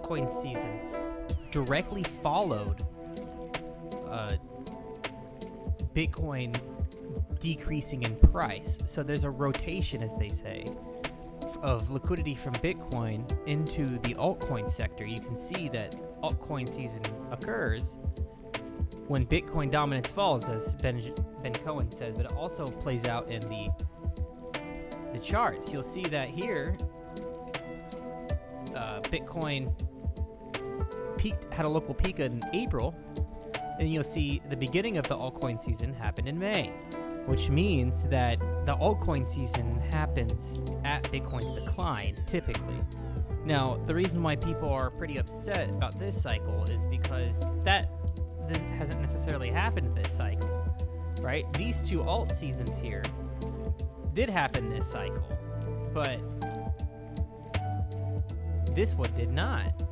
altcoin seasons directly followed Bitcoin decreasing in price. So there's a rotation, as they say, of liquidity from Bitcoin into the altcoin sector. You can see that altcoin season occurs when Bitcoin dominance falls, as Ben Cohen says, but it also plays out in the charts. You'll see that here, Bitcoin had a local peak in April, and you'll see the beginning of the altcoin season happened in May, which means that the altcoin season happens at Bitcoin's decline, typically. Now, the reason why people are pretty upset about this cycle is because this hasn't necessarily happened this cycle, right? These two alt seasons here did happen this cycle, but this one did not.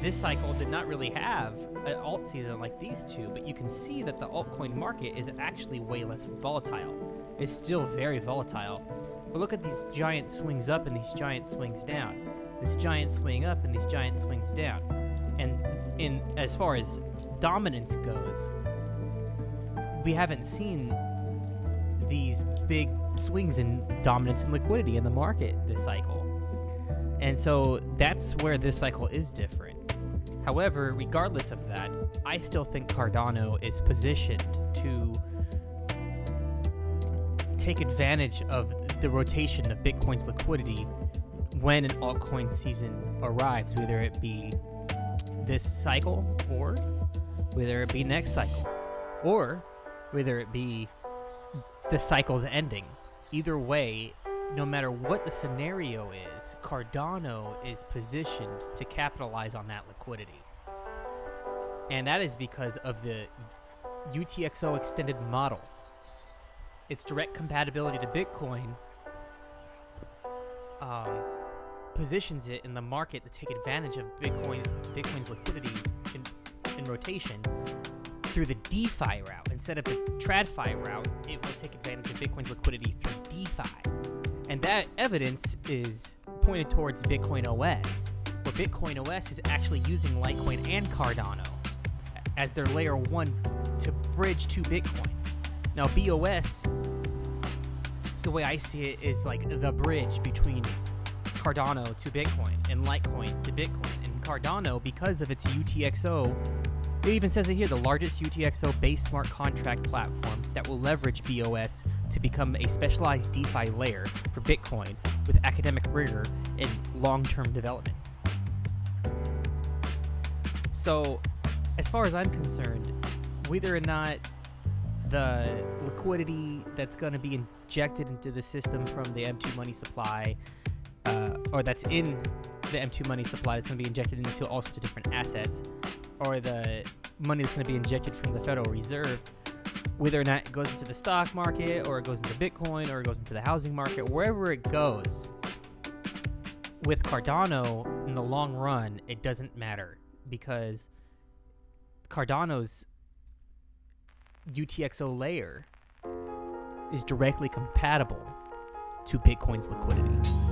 This cycle did not really have an alt season like these two, but you can see that the altcoin market is actually way less volatile. It's still very volatile, but look at these giant swings up and these giant swings down. This giant swing up and these giant swings down. And as far as dominance goes, we haven't seen these big swings in dominance and liquidity in the market this cycle. And so that's where this cycle is different. However, regardless of that, I still think Cardano is positioned to take advantage of the rotation of Bitcoin's liquidity when an altcoin season arrives, whether it be this cycle or whether it be next cycle or whether it be the cycle's ending. Either way, no matter what the scenario is, Cardano is positioned to capitalize on that liquidity. And that is because of the UTXO extended model. Its direct compatibility to Bitcoin positions it in the market to take advantage of Bitcoin's liquidity in rotation through the DeFi route. Instead of the TradFi route, it will take advantage of Bitcoin's liquidity through DeFi. And that evidence is pointed towards Bitcoin OS, where Bitcoin OS is actually using Litecoin and Cardano as their layer 1 to bridge to Bitcoin. Now, BOS, the way I see it, is like the bridge between Cardano to Bitcoin and Litecoin to Bitcoin. And Cardano, because of its UTXO, it even says it here, the largest UTXO-based smart contract platform that will leverage BOS to become a specialized DeFi layer for Bitcoin with academic rigor and long-term development. So, as far as I'm concerned, whether or not the liquidity that's going to be injected into the system from the M2 money supply, or that's in the M2 money supply that's going to be injected into all sorts of different assets, or the money that's going to be injected from the Federal Reserve, whether or not it goes into the stock market, or it goes into Bitcoin, or it goes into the housing market, wherever it goes, with Cardano, in the long run, it doesn't matter, because Cardano's UTXO layer is directly compatible to Bitcoin's liquidity.